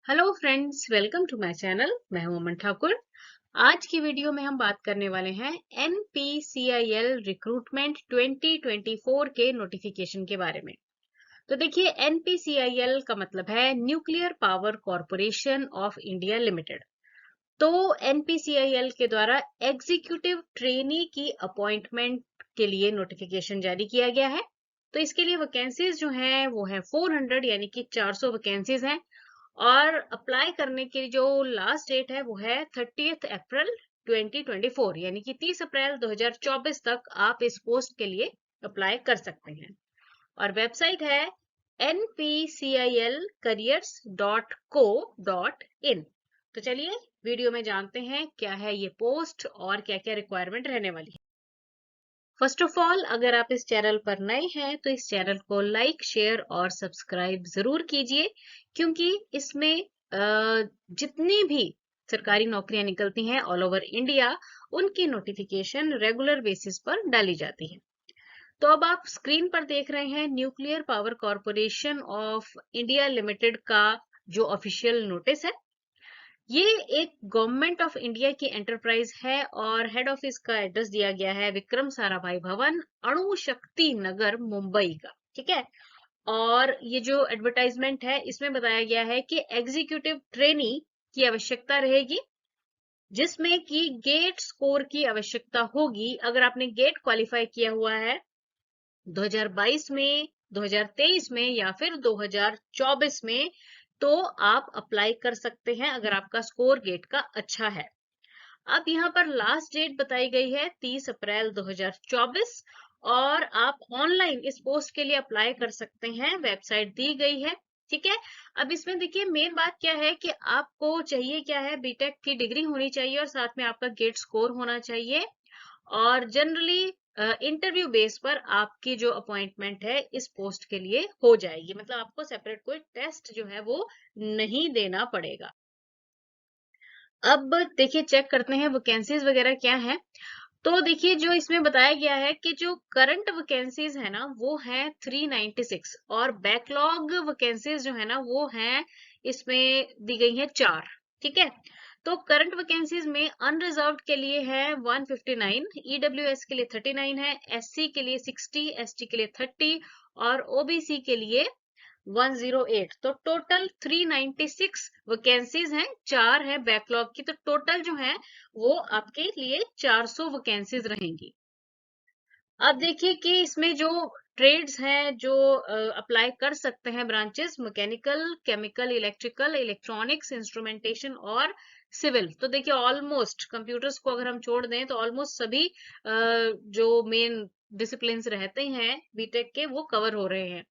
Hello friends, welcome to my channel. मैं हूं अमन ठाकुर। आज की वीडियो में हम बात करने वाले हैं NPCIL रिक्रूटमेंट 2024 के नोटिफिकेशन के बारे में। तो देखिए, NPCIL का मतलब है nuclear power corporation of India limited. तो NPCIL के द्वारा एग्जीक्यूटिव ट्रेनी की अपॉइंटमेंट के लिए नोटिफिकेशन जारी किया गया है। तो इसके लिए वैकेंसीज जो हैं वो है 400 यानी कि 400 वैकेंसीज हैं। और अप्लाई करने की जो लास्ट डेट है वो है 30 अप्रैल 2024 यानी कि 30 अप्रैल 2024 तक आप इस पोस्ट के लिए अप्लाई कर सकते हैं। और वेबसाइट है npcilcareers.co.in। तो चलिए वीडियो में जानते हैं क्या है ये पोस्ट और क्या क्या रिक्वायरमेंट रहने वाली है। फर्स्ट ऑफ ऑल, अगर आप इस चैनल पर नए हैं तो इस चैनल को लाइक, शेयर और सब्सक्राइब जरूर कीजिए, क्योंकि इसमें जितनी भी सरकारी नौकरियां निकलती हैं ऑल ओवर इंडिया, उनकी नोटिफिकेशन रेगुलर बेसिस पर डाली जाती है। तो अब आप स्क्रीन पर देख रहे हैं nuclear power corporation of India limited का जो ऑफिशियल नोटिस है। ये एक गवर्नमेंट ऑफ इंडिया की एंटरप्राइज है और हेड ऑफिस का एड्रेस दिया गया है विक्रम साराभाई भवन, अणु शक्ति नगर, मुंबई का। ठीक है। और ये जो एडवर्टाइजमेंट है इसमें बताया गया है कि एग्जीक्यूटिव ट्रेनी की आवश्यकता रहेगी, जिसमें कि गेट स्कोर की आवश्यकता होगी। अगर आपने गेट क्वालिफाई किया हुआ है 2022 में, 2023 में या फिर 2024 में, तो आप अप्लाई कर सकते हैं अगर आपका स्कोर गेट का अच्छा है। अब यहाँ पर लास्ट डेट बताई गई है 30 अप्रैल 2024 और आप ऑनलाइन इस पोस्ट के लिए अप्लाई कर सकते हैं। वेबसाइट दी गई है। ठीक है। अब इसमें देखिए, मेन बात क्या है कि आपको चाहिए क्या है, बीटेक की डिग्री होनी चाहिए और साथ में आपका गेट स्कोर होना चाहिए। और जनरली इंटरव्यू बेस पर आपकी जो अपॉइंटमेंट है इस पोस्ट के लिए हो जाएगी, मतलब आपको सेपरेट कोई टेस्ट जो है वो नहीं देना पड़ेगा। अब देखिए, चेक करते हैं वैकेंसीज वगैरह क्या है। तो देखिए, जो इसमें बताया गया है कि जो करंट वैकेंसीज है ना वो है 396 और बैकलॉग वैकेंसीज जो है ना वो है इसमें दी गई है 4। ठीक है। तो करंट वैकेंसीज में अनरिजर्व्ड के लिए है 159, ईडब्ल्यूएस के लिए 39 है, एससी के लिए 60, एसटी के लिए 30 और ओबीसी के लिए 108। तो टोटल 396 वैकेंसीज हैं, 4 है बैकलॉग की। तो टोटल जो है वो आपके लिए 400 वैकेंसीज रहेंगी। अब देखिए कि इसमें जो ट्रेड्स हैं जो अप्लाई कर सकते हैं, branches mechanical, chemical, electrical, electronics, instrumentation और सिविल। तो देखिए, ऑलमोस्ट कंप्यूटर्स को अगर हम छोड़ दें तो ऑलमोस्ट सभी जो मेन डिसिप्लिन्स रहते हैं बीटेक के वो कवर हो रहे हैं।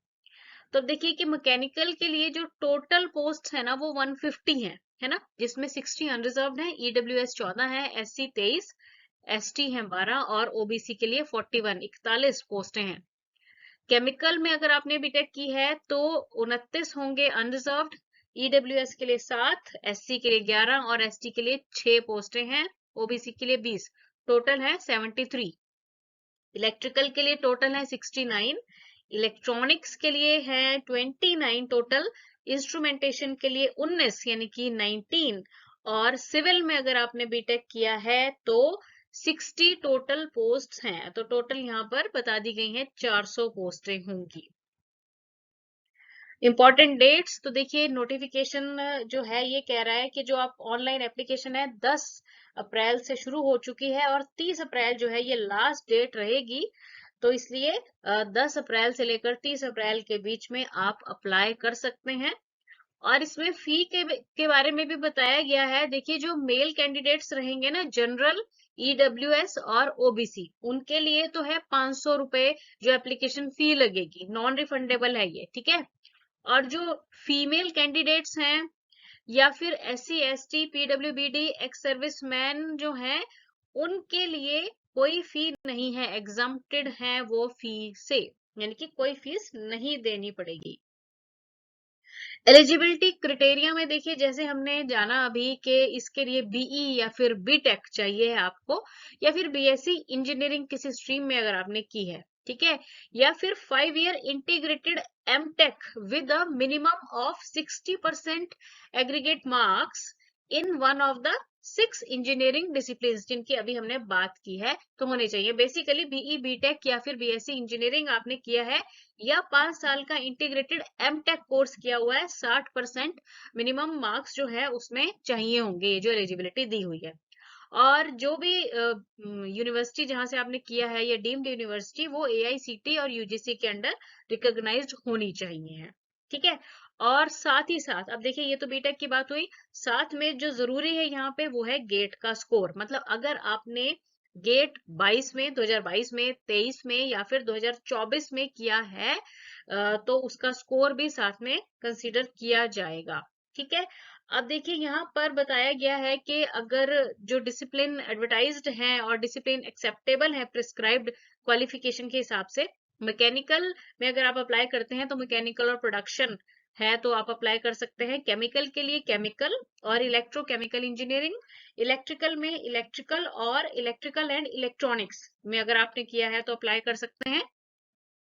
तो देखिए कि मैकेनिकल के लिए जो टोटल पोस्ट है ना वो 150 है ना, जिसमें 60 अनरिजर्व्ड है, ईडब्ल्यूएस 14 है, एससी 23, एसटी है 12 और ओबीसी के लिए 41 पोस्टें हैं। केमिकल में अगर आपने बीटेक की है तो 29 होंगे अनरिजर्व्ड, ईडब्ल्यूएस के लिए 7, एससी के लिए 11 और एसटी के लिए 6 पोस्टें हैं, ओबीसी के लिए 20। टोटल है 73। इलेक्ट्रिकल के लिए टोटल है 69, इलेक्ट्रॉनिक्स के लिए है 29 टोटल, इंस्ट्रूमेंटेशन के लिए 19 यानी कि 19 और सिविल में अगर आपने बीटेक किया है तो 60 टोटल पोस्ट्स हैं। तो टोटल यहाँ पर बता दी गई हैं 400 पोस्टें होंगी। इंपॉर्टेंट डेट्स, तो देखिए नोटिफिकेशन जो है ये कह रहा है कि जो आप ऑनलाइन एप्लीकेशन है 10 अप्रैल से शुरू हो चुकी है और 30 अप्रैल जो है ये लास्ट डेट रहेगी। तो इसलिए 10 अप्रैल से लेकर 30 अप्रैल के बीच में आप अप्लाई कर सकते हैं। और इसमें फी के बारे में भी बताया गया है। देखिए, जो मेल कैंडिडेट्स रहेंगे ना, जनरल, ईडब्ल्यूएस और ओबीसी, उनके लिए तो है 500 रुपए जो एप्लीकेशन फी लगेगी, नॉन रिफंडेबल है ये। ठीक है। और जो फीमेल कैंडिडेट्स हैं या फिर SC ST PWBD ex serviceman जो हैं, उनके लिए कोई फी नहीं है, एग्जम्प्टेड है वो फी से, यानी कि कोई फीस नहीं देनी पड़ेगी। एलिजिबिलिटी क्राइटेरिया में देखिए, जैसे हमने जाना अभी कि इसके लिए बीई या फिर बीटेक चाहिए है आपको, या फिर बीएससी इंजीनियरिंग किसी स्ट्रीम में अगर आपने की है। ठीक है, या फिर 5 year integrated MTech with a minimum of 60% aggregate marks in one of the 6 engineering discipline जिनकी अभी हमने बात की है, तो होने चाहिए। बेसिकली बीई बीटेक या फिर बीएससी इंजीनियरिंग आपने किया है या 5 साल का इंटीग्रेटेड एमटेक कोर्स किया हुआ है, 60% मिनिमम मार्क्स जो है उसमें चाहिए होंगे, जो एलिजिबिलिटी दी हुई है। और जो भी यूनिवर्सिटी जहां से आपने किया है या डीम्ड यूनिवर्सिटी, वो एआईसीटी और यूजीसी के अंडर रिकॉग्नाइज्ड होनी चाहिए है। ठीक है, और साथ ही साथ अब देखिए, ये तो बीटेक की बात हुई, साथ में जो जरूरी है यहाँ पे वो है गेट का स्कोर। मतलब अगर आपने गेट 22 में, 2022 में, 23 में या फिर 2024 में किया है तो उसका स्कोर भी साथ में कंसीडर किया जाएगा। ठीक है, अब देखिए यहाँ पर बताया गया है कि अगर जो डिसिप्लिन एडवर्टाइज्ड हैं और डिसिप्लिन एक्सेप्टेबल है प्रिस्क्राइब्ड क्वालिफिकेशन के हिसाब से, मैकेनिकल में अगर आप अप्लाई करते हैं तो मैकेनिकल और प्रोडक्शन है तो आप अप्लाई कर सकते हैं। केमिकल के लिए केमिकल और इलेक्ट्रोकेमिकल इंजीनियरिंग, इलेक्ट्रिकल में इलेक्ट्रिकल और इलेक्ट्रिकल एंड इलेक्ट्रॉनिक्स में अगर आपने किया है तो अप्लाई कर सकते हैं।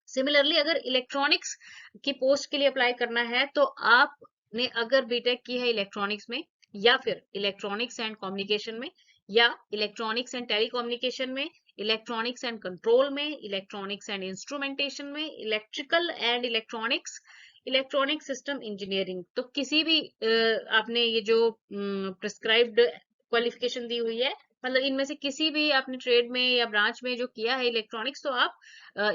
सिमिलरली अगर इलेक्ट्रॉनिक्स की पोस्ट के लिए अप्लाई करना है तो आपने अगर बीटेक की है इलेक्ट्रॉनिक्स में या फिर इलेक्ट्रॉनिक्स एंड कम्युनिकेशन में या इलेक्ट्रॉनिक्स एंड टेलीकम्युनिकेशन में, इलेक्ट्रॉनिक्स एंड कंट्रोल में, इलेक्ट्रॉनिक्स एंड इंस्ट्रूमेंटेशन में, electrical and electronics, electronic system engineering, तो किसी भी आपने ये जो प्रिस्क्राइब्ड क्वालिफिकेशन दी हुई है, मतलब इनमें से किसी भी आपने ट्रेड में या ब्रांच में जो किया है इलेक्ट्रॉनिक्स, तो आप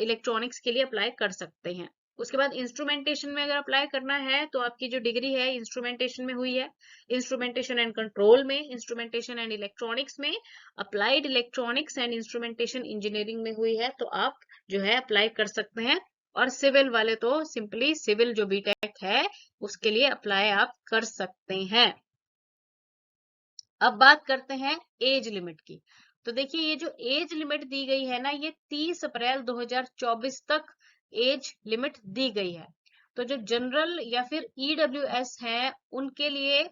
इलेक्ट्रॉनिक्स के लिए अप्लाई कर सकते हैं। उसके बाद इंस्ट्रूमेंटेशन में अगर अप्लाई करना है तो आपकी जो डिग्री है इंस्ट्रूमेंटेशन में हुई है, इंस्ट्रूमेंटेशन एंड कंट्रोल में, इंस्ट्रूमेंटेशन एंड इलेक्ट्रॉनिक्स में, applied electronics and instrumentation engineering में हुई है तो आप जो है अप्लाई कर सकते हैं। और सिविल वाले तो सिंपली सिविल जो बीटेक है उसके लिए अप्लाई आप कर सकते हैं। अब बात करते हैं एज लिमिट की। तो देखिए, ये जो एज लिमिट दी गई है ना, ये 30 अप्रैल 2024 तक एज लिमिट दी गई है। तो जो जनरल या फिर ईडब्ल्यूएस है उनके लिए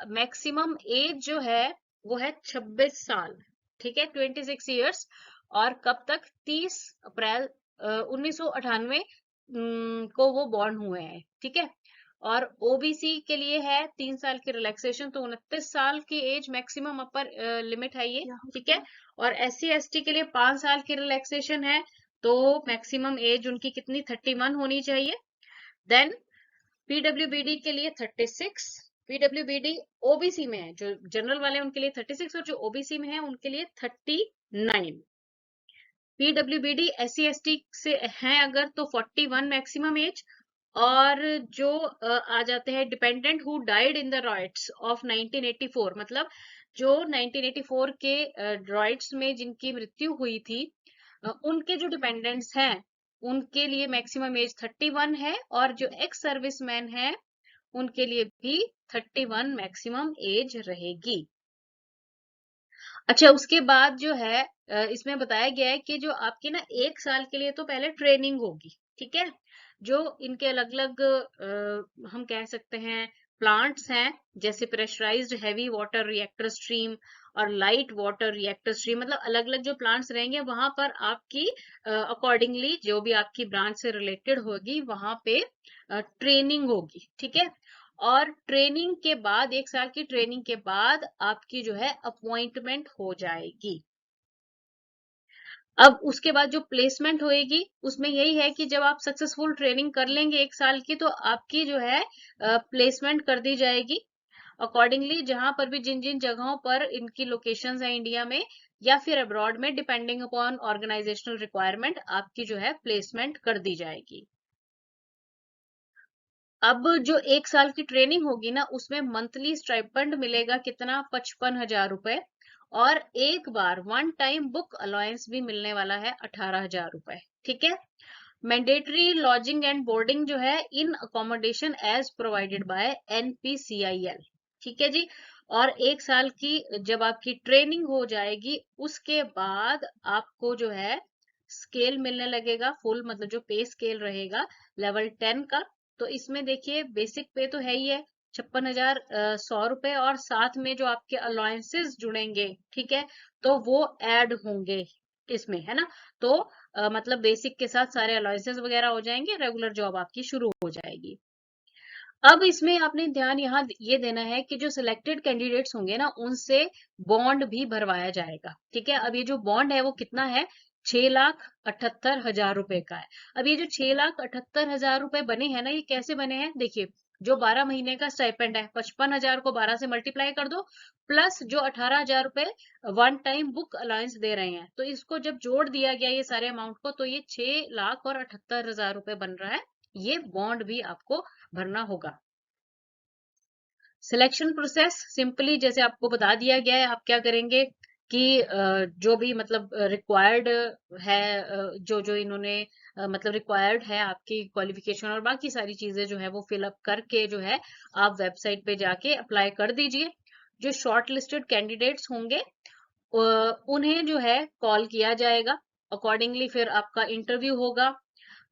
मैक्सिमम एज जो है वो है 26 साल। ठीक है, 26 ईयर्स। और कब तक? 30 अप्रैल 1998 को वो बॉर्न हुए हैं। ठीक है, और ओबीसी के लिए है 3 साल की रिलैक्सेशन, तो 29 साल की एज मैक्सिमम अपर लिमिट है ये। ठीक है, और SC ST के लिए 5 साल की रिलैक्सेशन है, तो मैक्सिमम एज उनकी कितनी? 31 होनी चाहिए। देन पीडब्ल्यूबीडी के लिए 36, पीडब्ल्यूबीडी ओबीसी में है, जो जनरल वाले उनके लिए 36 और जो ओबीसी में है उनके लिए 39। पीडब्ल्यूबीडी SC ST से हैं अगर तो 41 मैक्सिमम एज। और जो आ जाते हैं dependent who died in the riots of 1984, मतलब जो 1984 के रॉयट्स में जिनकी मृत्यु हुई थी, उनके जो डिपेंडेंट्स हैं उनके लिए मैक्सिमम एज 31 है, और जो एक्स सर्विसमैन है उनके लिए भी 31 मैक्सिमम एज रहेगी। अच्छा, उसके बाद जो है इसमें बताया गया है कि जो आपकी ना 1 साल के लिए तो पहले ट्रेनिंग होगी। ठीक है, जो इनके अलग अलग हम कह सकते हैं प्लांट्स हैं, जैसे pressurised heavy water reactor stream और लाइट वाटर रिएक्टर स्ट्रीम, मतलब अलग अलग जो प्लांट्स रहेंगे वहां पर आपकी अकॉर्डिंगली जो भी आपकी ब्रांच से रिलेटेड होगी वहां पे ट्रेनिंग होगी। ठीक है, और ट्रेनिंग के बाद, 1 साल की ट्रेनिंग के बाद आपकी जो है अपॉइंटमेंट हो जाएगी। अब उसके बाद जो प्लेसमेंट होएगी उसमें यही है कि जब आप सक्सेसफुल ट्रेनिंग कर लेंगे 1 साल की, तो आपकी जो है प्लेसमेंट कर दी जाएगी अकॉर्डिंगली, जहां पर भी जिन जिन जगहों पर इनकी लोकेशंस है इंडिया में या फिर अब्रॉड में, डिपेंडिंग अपॉन ऑर्गेनाइजेशनल रिक्वायरमेंट, आपकी जो है प्लेसमेंट कर दी जाएगी। अब जो 1 साल की ट्रेनिंग होगी ना, उसमें मंथली स्टाइपेंड मिलेगा कितना? 55,000 रुपए। और एक बार वन टाइम बुक अलाउंस भी मिलने वाला है 18,000 रुपए। ठीक है, मैंडेटरी लॉजिंग एंड बोर्डिंग जो है in accommodation as provided by NPCIL। ठीक है जी, और 1 साल की जब आपकी ट्रेनिंग हो जाएगी उसके बाद आपको जो है स्केल मिलने लगेगा फुल, मतलब जो पे स्केल रहेगा लेवल 10 का। तो इसमें देखिए बेसिक पे तो है ही है 56,100 रुपए, और साथ में जो आपके अलाउंसेस जुड़ेंगे, ठीक है, तो वो ऐड होंगे। इसमें, है ना। तो मतलब बेसिक के साथ सारे अलाउंसेस वगैरह हो जाएंगे, रेगुलर जॉब आपकी शुरू हो जाएगी। अब इसमें आपने ध्यान यहाँ ये देना है कि जो सिलेक्टेड कैंडिडेट्स होंगे ना, उनसे बॉन्ड भी भरवाया जाएगा। ठीक है, अब ये जो बॉन्ड है वो कितना है, 6,78,000 रुपए का है। अब ये जो 6,78,000 रुपए बने हैं ना, ये कैसे बने हैं, देखिए, जो 12 महीने का स्टाइपेंड है, 55,000 को 12 से मल्टीप्लाई कर दो, प्लस जो 18,000 रुपए वन टाइम बुक अलाउंस दे रहे हैं, तो इसको जब जोड़ दिया गया ये सारे अमाउंट को, तो ये 6,78,000 रुपए बन रहा है। ये बॉन्ड भी आपको भरना होगा। सिलेक्शन प्रोसेस सिंपली जैसे आपको बता दिया गया है, आप क्या करेंगे कि जो भी मतलब रिक्वायर्ड है, जो जो इन्होंने मतलब रिक्वायर्ड है आपकी क्वालिफिकेशन और बाकी सारी चीजें जो है वो फिलअप करके जो है आप वेबसाइट पे जाके अप्लाई कर दीजिए। जो शॉर्ट लिस्टेड कैंडिडेट्स होंगे उन्हें जो है कॉल किया जाएगा, अकॉर्डिंगली फिर आपका इंटरव्यू होगा,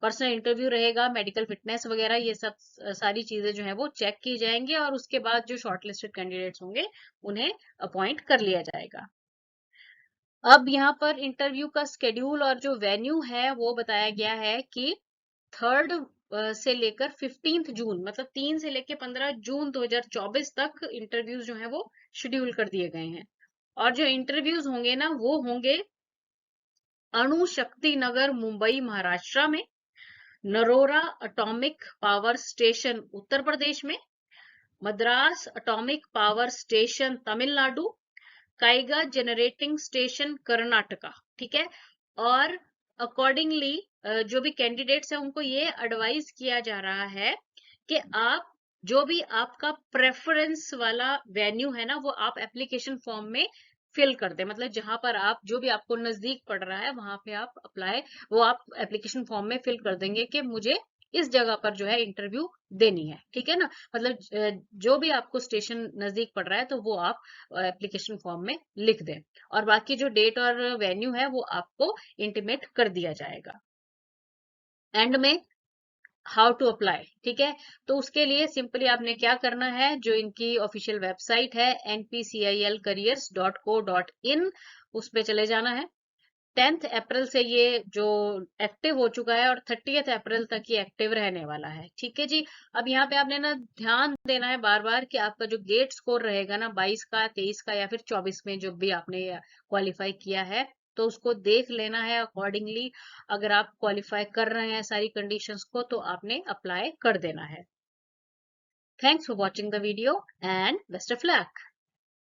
पर्सनल इंटरव्यू रहेगा, मेडिकल फिटनेस वगैरह ये सब सारी चीजें जो है वो चेक की जाएंगी, और उसके बाद जो शॉर्टलिस्टेड कैंडिडेट्स होंगे उन्हें अपॉइंट कर लिया जाएगा। अब यहाँ पर इंटरव्यू का स्केड्यूल और जो वेन्यू है वो बताया गया है कि 3 से लेकर 15 जून, मतलब 3 से लेकर 15 जून 2024 तक इंटरव्यूज जो है वो शेड्यूल कर दिए गए हैं। और जो इंटरव्यूज होंगे ना वो होंगे अणु शक्ति नगर मुंबई महाराष्ट्र में, Narora atomic power station Uttar Pradesh में, Madras atomic power station Tamil Nadu, Kaiga generating station Karnataka. ठीक है, और अकॉर्डिंगली जो भी कैंडिडेट्स हैं उनको ये एडवाइस किया जा रहा है कि आप जो भी आपका प्रेफरेंस वाला वेन्यू है ना, वो आप एप्लीकेशन फॉर्म में फिल कर दे, मतलब जहां पर आप जो भी आपको नजदीक पड़ रहा है वहां पे आप अप्लाई, वो आप एप्लीकेशन फॉर्म में फिल कर देंगे कि मुझे इस जगह पर जो है इंटरव्यू देनी है। ठीक है ना, मतलब जो भी आपको स्टेशन नजदीक पड़ रहा है तो वो आप एप्लीकेशन फॉर्म में लिख दें, और बाकी जो डेट और वेन्यू है वो आपको इंटीमेट कर दिया जाएगा। एंड में हाउ टू अप्लाई, ठीक है, तो उसके लिए सिंपली आपने क्या करना है, जो इनकी ऑफिशियल वेबसाइट है npcilcareers.co.in, उस पे चले जाना है। 10th अप्रैल से ये जो एक्टिव हो चुका है और 30th अप्रैल तक ये एक्टिव रहने वाला है। ठीक है जी। अब यहाँ पे आपने ना ध्यान देना है बार बार कि आपका जो गेट स्कोर रहेगा ना 22 का, 23 का या फिर 24 में जो भी आपने क्वालिफाई किया है, तो उसको देख लेना है अकॉर्डिंगली। अगर आप क्वालिफाई कर रहे हैं सारी कंडीशंस को तो आपने अप्लाई कर देना है। Thanks for watching the video and best of luck.